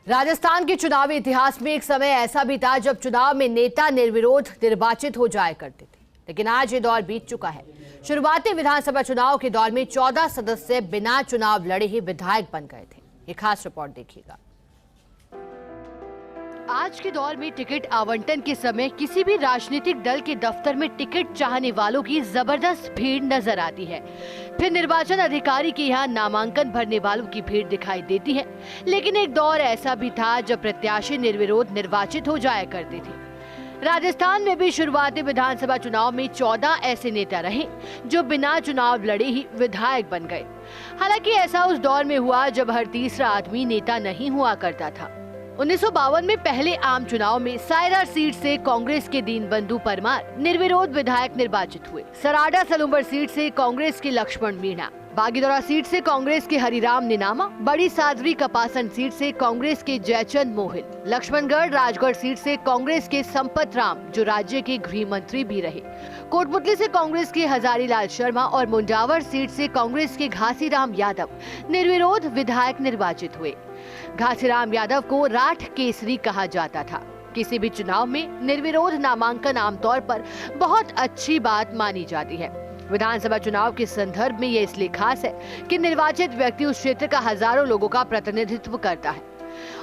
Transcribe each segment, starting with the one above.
राजस्थान के चुनावी इतिहास में एक समय ऐसा भी था जब चुनाव में नेता निर्विरोध निर्वाचित हो जाया करते थे, लेकिन आज ये दौर बीत चुका है। शुरुआती विधानसभा चुनाव के दौर में 14 सदस्य बिना चुनाव लड़े ही विधायक बन गए थे। ये खास रिपोर्ट देखिएगा। आज के दौर में टिकट आवंटन के समय किसी भी राजनीतिक दल के दफ्तर में टिकट चाहने वालों की जबरदस्त भीड़ नजर आती है। फिर निर्वाचन अधिकारी के यहाँ नामांकन भरने वालों की भीड़ दिखाई देती है। लेकिन एक दौर ऐसा भी था जब प्रत्याशी निर्विरोध निर्वाचित हो जाया करते थे। राजस्थान में भी शुरुआती विधानसभा चुनाव में 14 ऐसे नेता रहे जो बिना चुनाव लड़े ही विधायक बन गए। हालांकि ऐसा उस दौर में हुआ जब हर तीसरा आदमी नेता नहीं हुआ करता था। 1952 में पहले आम चुनाव में सायरा सीट से कांग्रेस के दीनबंधु परमार निर्विरोध विधायक निर्वाचित हुए। सराडा सलूंबर सीट से कांग्रेस के लक्ष्मण मीणा, बागीदौरा सीट से कांग्रेस के हरिराम निनामा, बड़ी सादरी कपासन सीट से कांग्रेस के जयचंद मोहिल, लक्ष्मणगढ़ राजगढ़ सीट से कांग्रेस के संपत राम जो राज्य के गृह मंत्री भी रहे, कोटपुतली से कांग्रेस के हजारीलाल शर्मा और मुंडावर सीट से कांग्रेस के घासीराम यादव निर्विरोध विधायक निर्वाचित हुए। घासीराम यादव को राठ केसरी कहा जाता था। किसी भी चुनाव में निर्विरोध नामांकन आमतौर पर बहुत अच्छी बात मानी जाती है। विधानसभा चुनाव के संदर्भ में ये इसलिए खास है कि निर्वाचित व्यक्ति उस क्षेत्र का हजारों लोगों का प्रतिनिधित्व करता है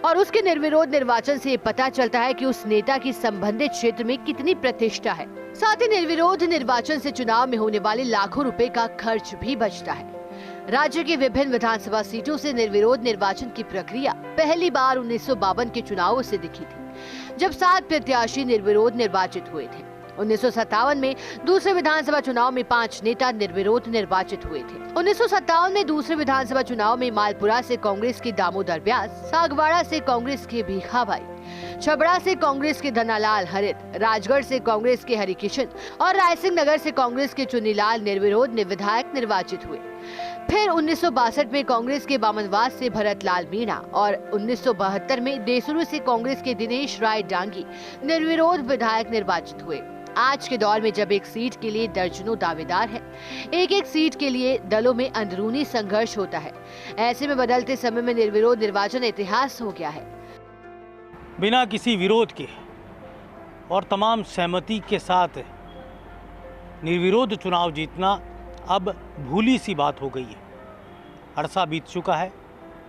और उसके निर्विरोध निर्वाचन से ये पता चलता है कि उस नेता की संबंधित क्षेत्र में कितनी प्रतिष्ठा है। साथ ही निर्विरोध निर्वाचन से चुनाव में होने वाले लाखों रुपए का खर्च भी बचता है। राज्य की विभिन्न विधानसभा सीटों से निर्विरोध निर्वाचन की प्रक्रिया पहली बार 1952 के चुनावों से दिखी थी, जब 7 प्रत्याशी निर्विरोध निर्वाचित हुए थे। 1957 में दूसरे विधानसभा चुनाव में 5 नेता निर्विरोध निर्वाचित हुए थे। 1957 में दूसरे विधानसभा चुनाव में मालपुरा से कांग्रेस के दामोदर व्यास, सागवाड़ा से कांग्रेस के भीखाभाई, छबड़ा से कांग्रेस के धनालाल हरित, राजगढ़ से कांग्रेस के हरिकिशन और रायसिंह नगर से कांग्रेस के चुन्नीलाल निर्विरोध विधायक निर्वाचित हुए। फिर 1962 में कांग्रेस के बामनवास से भरतलाल मीणा और 1972 में देसुरु से कांग्रेस के दिनेश राय डांगी निर्विरोध विधायक निर्वाचित हुए। आज के दौर में जब एक सीट के लिए दर्जनों दावेदार हैं, एक सीट के लिए दलों में अंदरूनी संघर्ष होता है, ऐसे में बदलते समय में निर्विरोध निर्वाचन इतिहास हो गया है। बिना किसी विरोध के और तमाम सहमति के साथ निर्विरोध चुनाव जीतना अब भूली सी बात हो गई है। अरसा बीत चुका है,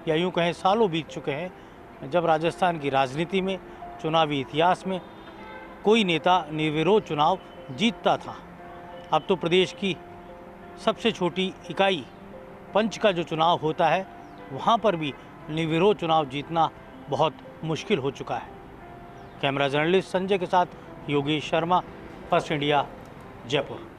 या यूँ कहें सालों बीत चुके हैं, जब राजस्थान की राजनीति में, चुनावी इतिहास में कोई नेता निर्विरोध चुनाव जीतता था। अब तो प्रदेश की सबसे छोटी इकाई पंच का जो चुनाव होता है, वहाँ पर भी निर्विरोध चुनाव जीतना बहुत मुश्किल हो चुका है। कैमरा जर्नलिस्ट संजय के साथ योगेश शर्मा, फर्स्ट इंडिया, जयपुर।